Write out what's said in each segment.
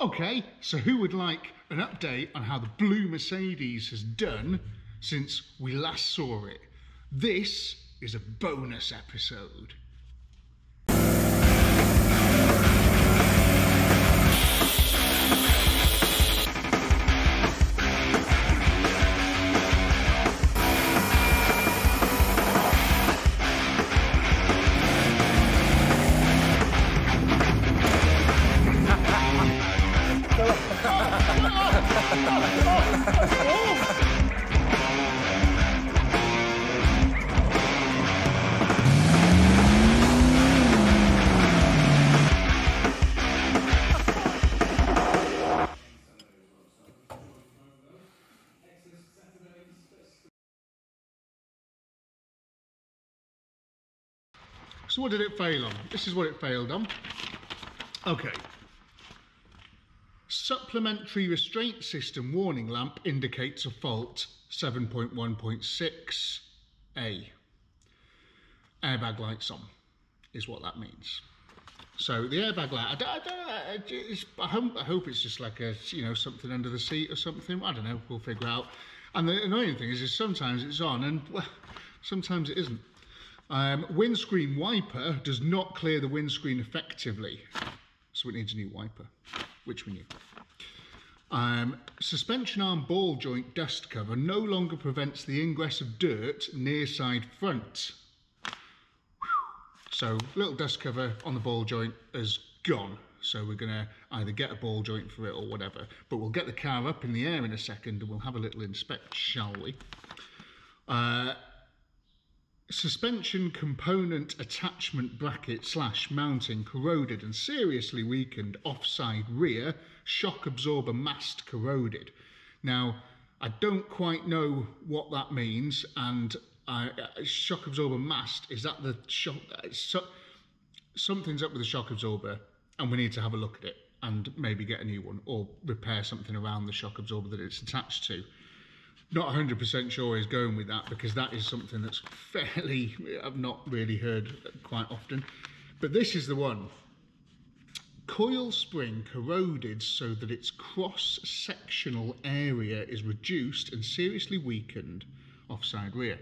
Okay, so who would like an update on how the blue Mercedes has done since we last saw it? This is a bonus episode. So what did it fail on? This is what it failed on. Okay. Supplementary restraint system warning lamp indicates a fault 7.1.6A. Airbag lights on is what that means. So the airbag light, I hope it's just like a, you know, something under the seat or something. I don't know, we'll figure out. And the annoying thing is sometimes it's on and well, sometimes it isn't. Windscreen wiper does not clear the windscreen effectively, so it needs a new wiper, which we knew. Suspension arm ball joint dust cover no longer prevents the ingress of dirt near side front. So little dust cover on the ball joint has gone, so we're going to either get a ball joint for it or whatever, but we'll get the car up in the air in a second and we'll have a little inspect, shall we? Suspension component attachment bracket / mounting corroded and seriously weakened, offside rear shock absorber mast corroded. Now, I don't quite know what that means, and shock absorber mast, is that the shock? Something's up with the shock absorber and we need to have a look at it and maybe get a new one or repair something around the shock absorber that it's attached to. Not 100% sure where he's going with that, because that is something that's fairly, I've not really heard quite often. But this is the one. Coil spring corroded so that its cross-sectional area is reduced and seriously weakened, offside rear.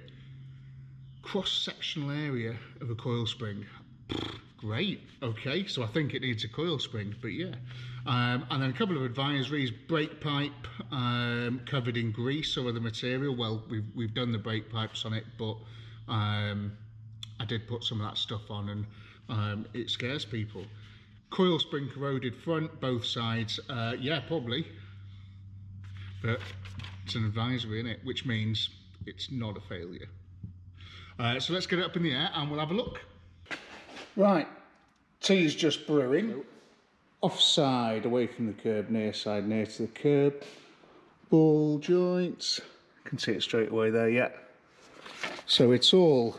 Cross-sectional area of a coil spring. Great, okay, so I think it needs a coil spring, but yeah. And then a couple of advisories: brake pipe covered in grease or other material. Well, we've done the brake pipes on it, but I did put some of that stuff on and it scares people. Coil spring corroded front, both sides. Yeah, probably. But it's an advisory, isn't it? Which means it's not a failure. So let's get it up in the air and we'll have a look. Right, tea's just brewing. Offside, away from the curb, near side, near to the curb. Ball joints, you can see it straight away there, yeah. So it's all,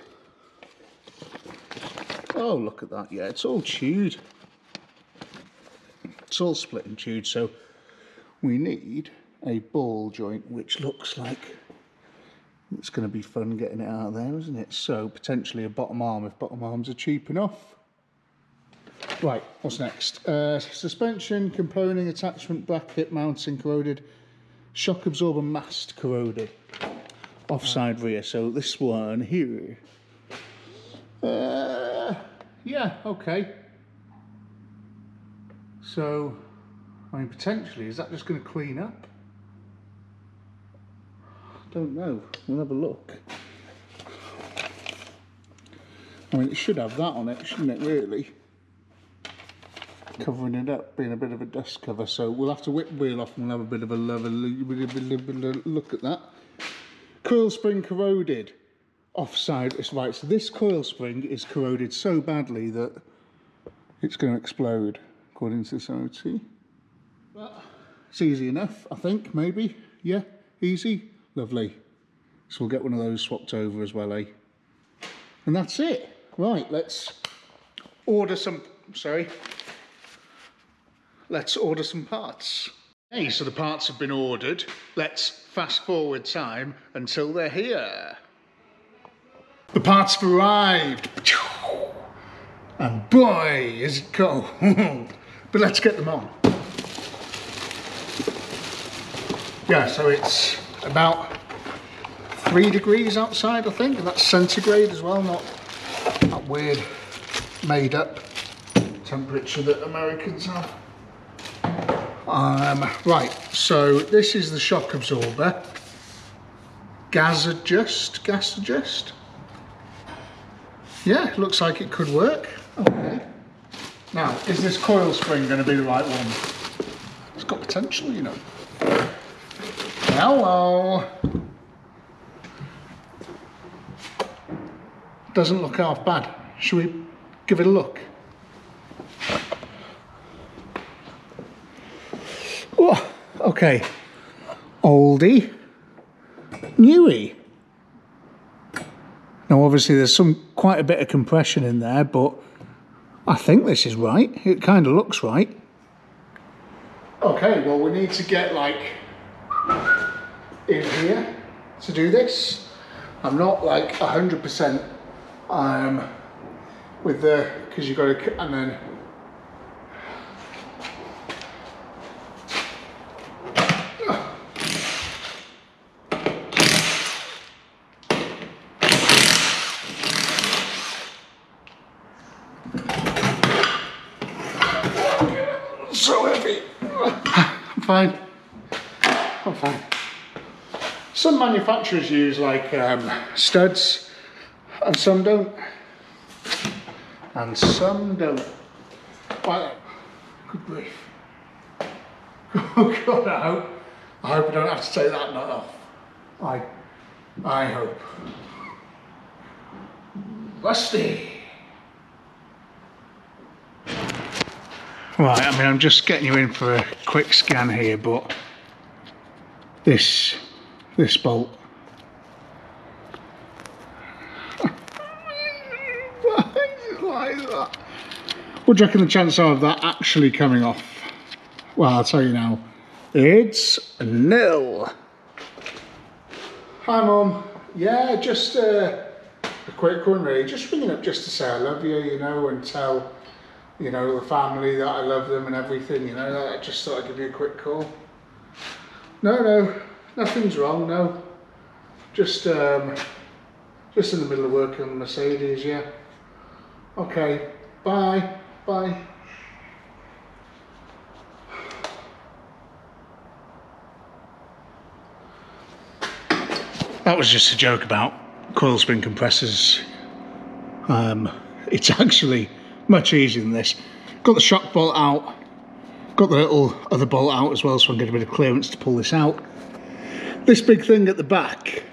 oh look at that, yeah, it's all chewed. It's all split and chewed, so we need a ball joint, which looks like it's going to be fun getting it out of there, isn't it? So potentially a bottom arm, if bottom arms are cheap enough. Right, what's next? Suspension component attachment bracket mounting corroded, shock absorber mast corroded, offside rear. So this one here, yeah, okay. So, I mean, potentially, is that just going to clean up? Don't know. We'll have a look. I mean, it should have that on it, shouldn't it, really? Covering it up, being a bit of a dust cover. So we'll have to whip the wheel off and we'll have a bit of a look at that. Coil spring corroded. Offside, it's right. So this coil spring is corroded so badly that it's going to explode, according to this MOT. Well, it's easy enough, I think, maybe. Yeah, easy. Lovely. So we'll get one of those swapped over as well, eh? And that's it. Right, let's order some, let's order some parts. Okay, so the parts have been ordered. Let's fast forward time until they're here. The parts have arrived. And boy, is it cool. But let's get them on. Yeah, so it's about 3 degrees outside, I think, and that's centigrade as well, not that weird made up temperature that Americans have. Right, so this is the shock absorber. Gas adjust. Yeah, it looks like it could work. Okay. Now, is this coil spring going to be the right one? It's got potential, you know. Hello. Doesn't look half bad. Should we give it a look? Oh, okay. Oldie, newie. Now obviously there's quite a bit of compression in there, but I think this is right. It kind of looks right. Okay, well we need to get like in here to do this. I'm not like 100% with the, because you've got to, and then so heavy. I'm fine. Some manufacturers use like studs and some don't. And some don't. Right, good grief. Oh God, I hope I don't have to take that nut off. I hope. Rusty. Right, I mean, I'm just getting you in for a quick scan here, but this bolt. Like that. What do you reckon the chances are of that actually coming off? Well, I'll tell you now, it's nil. Hi Mum. Yeah, just a quick one really, just ringing up just to say I love you, you know, and tell, you know, the family that I love them and everything, you know. I just thought I'd give you a quick call. No, nothing's wrong, no. Just in the middle of working on the Mercedes, yeah. Okay, bye. That was just a joke about coil spring compressors. It's actually much easier than this. Got the shock bolt out, got the little other bolt out as well, so I'm getting a bit of clearance to pull this out. This big thing at the back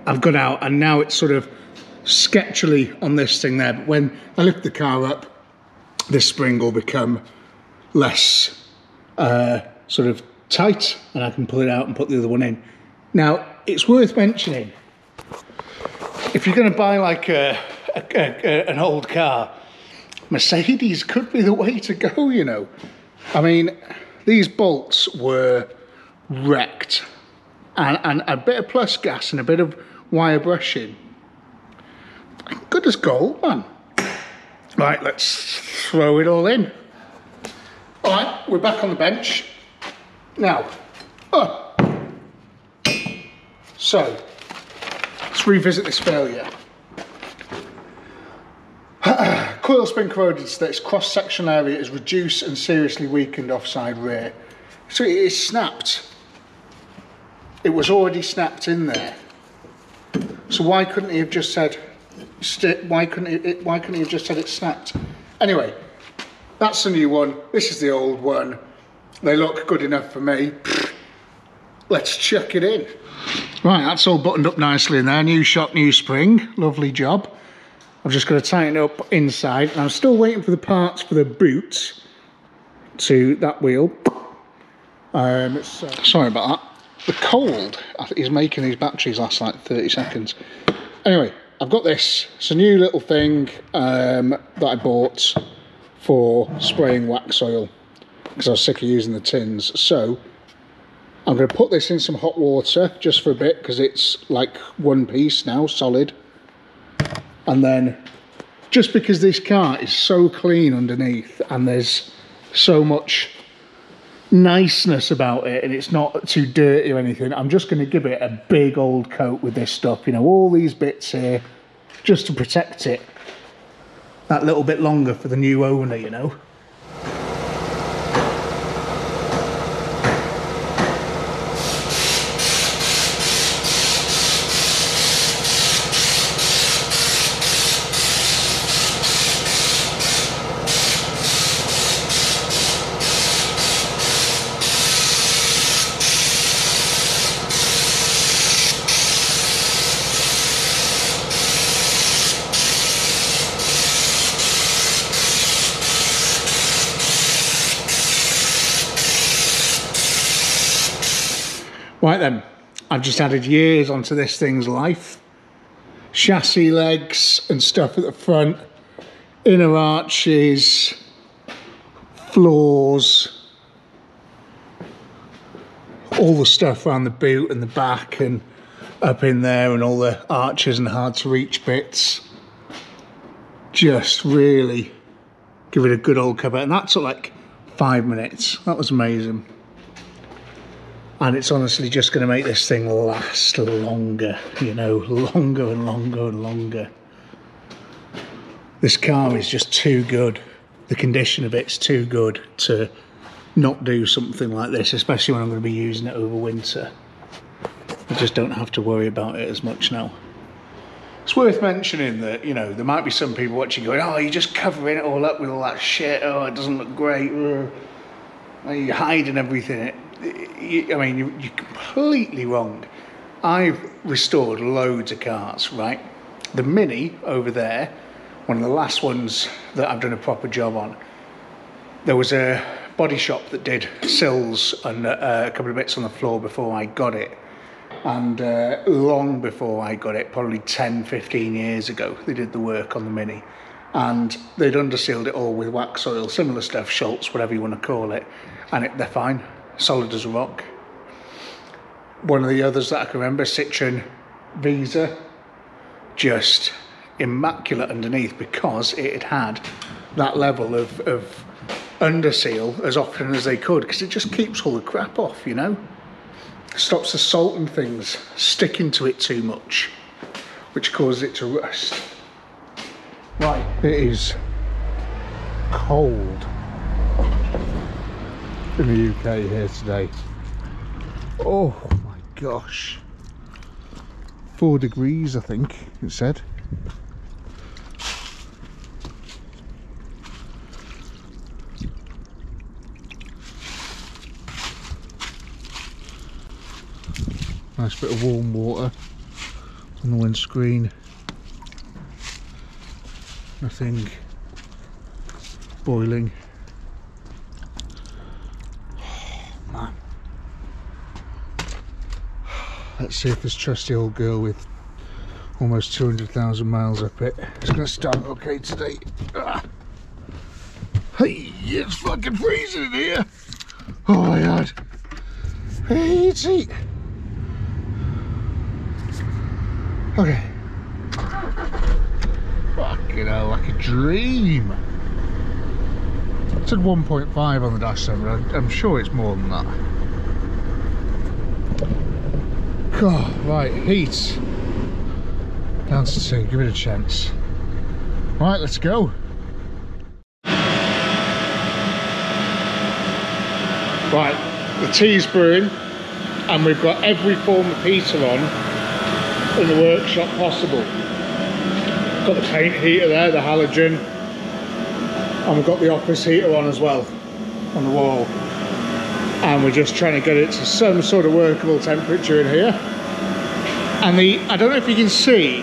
I've got out, and now it's sort of sketchily on this thing there, but when I lift the car up, this spring will become less sort of tight, and I can pull it out and put the other one in. Now, it's worth mentioning, if you're going to buy like an old car, Mercedes could be the way to go, you know. I mean, these bolts were wrecked, and a bit of plus gas and a bit of wire brushing. Good as gold, man. Right, let's throw it all in. All right, we're back on the bench. Now, so, let's revisit this failure. Coil spring corroded so that its cross-sectional area is reduced and seriously weakened offside rear. So it is snapped. It was already snapped in there. So why couldn't he have just said, why couldn't he have just said it's snapped? Anyway, that's the new one. This is the old one. They look good enough for me. Let's chuck it in. Right, that's all buttoned up nicely in there. New shock, new spring. Lovely job. I've just got to tighten it up inside. And I'm still waiting for the parts for the boot to that wheel. Sorry about that. The cold is making these batteries last like 30 seconds. Anyway, I've got this. It's a new little thing that I bought for spraying Waxoil because I was sick of using the tins. So I'm going to put this in some hot water just for a bit because it's like one piece now, solid. And then, just because this car is so clean underneath and there's so much niceness about it, and it's not too dirty or anything, I'm just going to give it a big old coat with this stuff, you know, all these bits here, just to protect it that little bit longer for the new owner, you know. Right then, I've just added years onto this thing's life. Chassis legs and stuff at the front, inner arches, floors, all the stuff around the boot and the back and up in there, and all the arches and hard to reach bits. Just really give it a good old cover, and that took like 5 minutes. That was amazing. And it's honestly just going to make this thing last longer, you know, longer and longer and longer. This car is just too good. The condition of it's too good to not do something like this, especially when I'm going to be using it over winter. I just don't have to worry about it as much now. It's worth mentioning that, you know, there might be some people watching going, oh, you're just covering it all up with all that shit, oh, it doesn't look great, you're hiding everything. I mean, you're completely wrong. I've restored loads of cars, right? The Mini over there, one of the last ones that I've done a proper job on, there was a body shop that did sills and a couple of bits on the floor before I got it. And long before I got it, probably 10, 15 years ago, they did the work on the Mini. And they'd undersealed it all with Waxoil, similar stuff, Schultz, whatever you want to call it. And they're fine. Solid as a rock. One of the others that I can remember, Citroen Visa, just immaculate underneath because it had that level of underseal as often as they could, because it just keeps all the crap off, you know. Stops the salt and things sticking to it too much, which causes it to rust. Right, it is cold in the UK here today. Oh my gosh, 4 degrees I think it said. Nice bit of warm water on the windscreen. Nothing boiling. Let's see if this trusty old girl with almost 200,000 miles up it is going to start okay today. Ah. Hey, it's fucking freezing in here. Oh my god. Hey, heat. Okay. Fucking hell, like a dream. It said 1.5 on the dash cam, but I'm sure it's more than that. Oh, right, heat down to 2, give it a chance. Right, let's go. Right, the tea's brewing, and we've got every form of heater on in the workshop possible. Got the paint heater there, the halogen, and we've got the office heater on as well, on the wall. And we're just trying to get it to some sort of workable temperature in here. And I don't know if you can see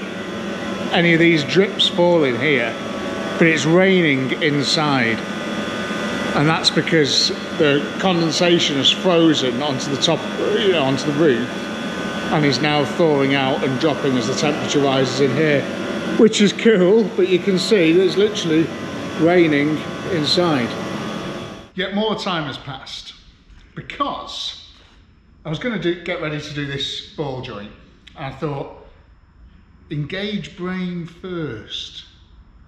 any of these drips falling here, but it's raining inside. And that's because the condensation has frozen onto the top, you know, onto the roof, and is now thawing out and dropping as the temperature rises in here, which is cool, but you can see there's literally raining inside. Yet more time has passed, because I was going to get ready to do this ball joint. I thought, engage brain first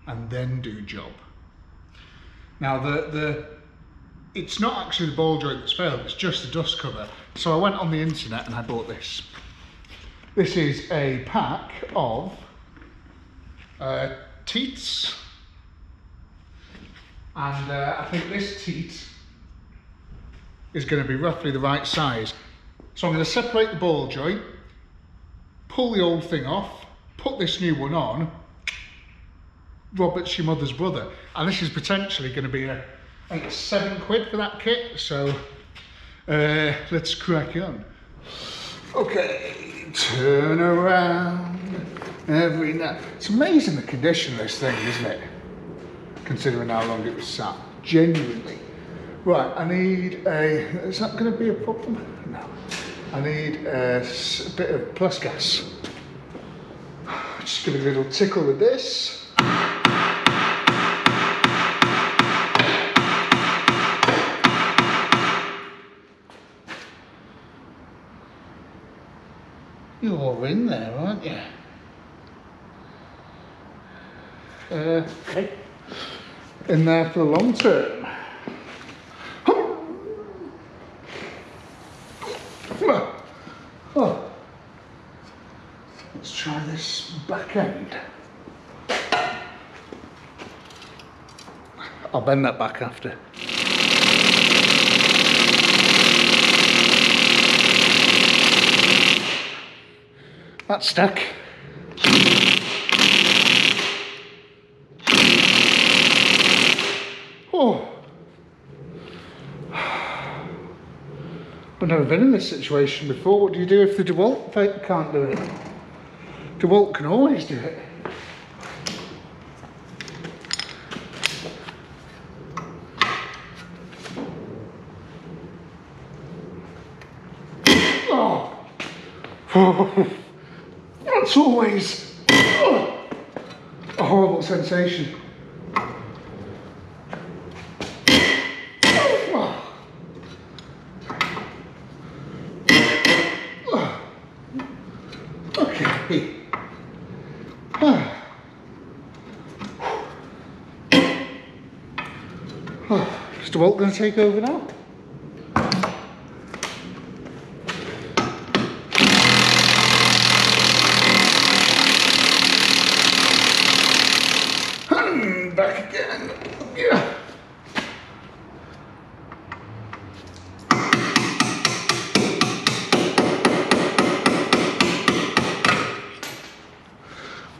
and then do job. Now the it's not actually the ball joint that's failed, it's just the dust cover. So I went on the internet and I bought this. This is a pack of teats, and I think this teat is going to be roughly the right size. So I'm going to separate the ball joint, pull the old thing off, put this new one on. Robert's your mother's brother, and this is potentially going to be I think it's £7 for that kit. So let's crack on. Okay, turn around every night. It's amazing the condition of this thing, isn't it? Considering how long it was sat, genuinely. Right, I need is that going to be a problem? No. I need a bit of plus gas. Just give it a little tickle with this. You're in there, aren't you? Okay. In there for the long term. Oh. Let's try this back end. I'll bend that back after. That's stuck. Oh. I've never been in this situation before. What do you do if the DeWalt can't do it? DeWalt can always do it. Oh. That's always a horrible sensation. Okay. Is DeWalt going to take over now? Back again. Yeah.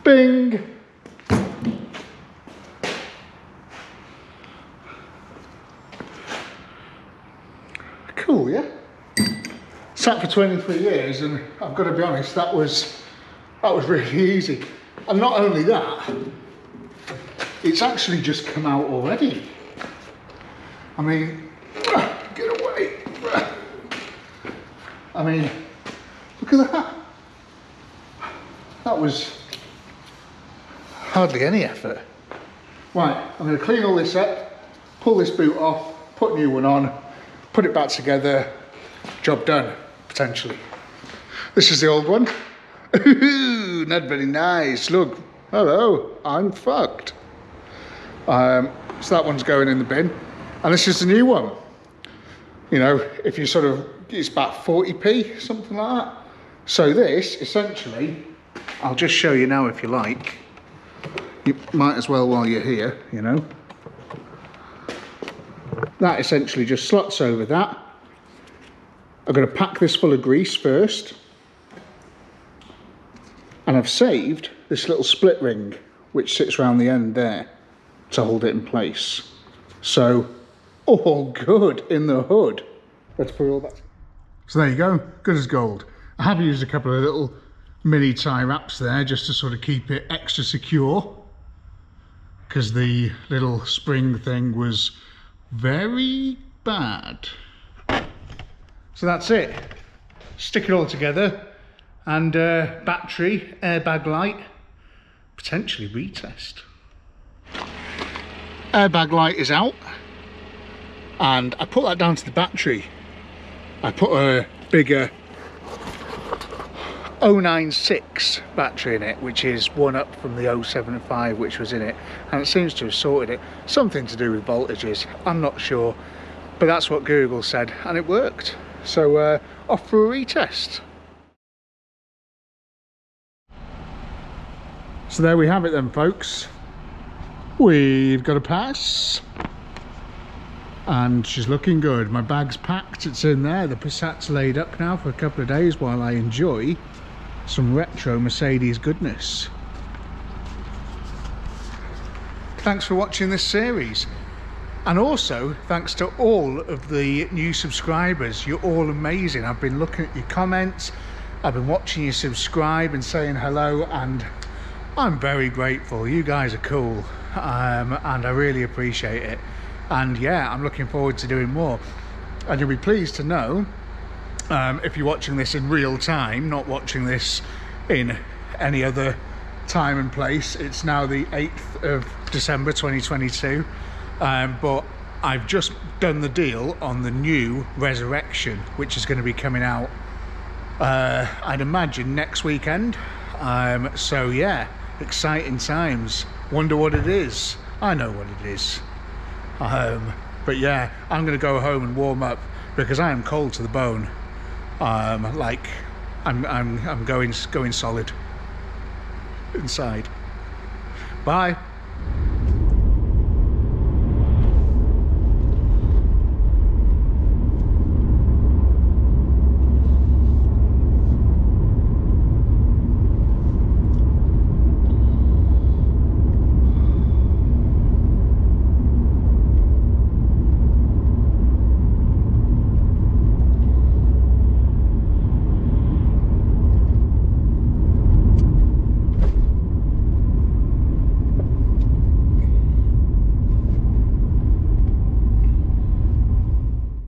Bing. Cool, yeah? Sat for 23 years, and I've got to be honest, that was really easy. And not only that, it's actually just come out already. I mean, get away. I mean, look at that. That was hardly any effort. Right, I'm going to clean all this up, pull this boot off, put a new one on, put it back together, job done, potentially. This is the old one. Ooh, not very nice. Look, hello, I'm fucked. So that one's going in the bin, and this is the new one. You know, if you sort of, it's about 40p, something like that. So this, essentially, I'll just show you now if you like. You might as well while you're here, you know. That essentially just slots over that. I'm going to pack this full of grease first. And I've saved this little split ring, which sits around the end there, to hold it in place. So, all good in the hood. Let's put all that. So there you go, good as gold. I have used a couple of little mini tie wraps there just to sort of keep it extra secure, because the little spring thing was very bad. So that's it. Stick it all together, and battery, airbag light, potentially retest. Airbag light is out, and I put that down to the battery. I put a bigger 096 battery in it, which is one up from the 075 which was in it, and it seems to have sorted it. Something to do with voltages, I'm not sure. But that's what Google said, and it worked. So off for a retest. So there we have it then, folks. We've got a pass. And she's looking good. My bag's packed, it's in there. The Passat's laid up now for a couple of days while I enjoy some retro Mercedes goodness. Thanks for watching this series. And also, thanks to all of the new subscribers. You're all amazing. I've been looking at your comments. I've been watching you subscribe and saying hello, and I'm very grateful. You guys are cool, and I really appreciate it. And yeah, I'm looking forward to doing more. And you'll be pleased to know, if you're watching this in real time, not watching this in any other time and place, it's now the 8th of December 2022. But I've just done the deal on the new Resurrection, which is going to be coming out, I'd imagine, next weekend. So yeah, exciting times. Wonder what it is. I know what it is. But yeah, I'm going to go home and warm up because I am cold to the bone. Like I'm going solid inside. Bye.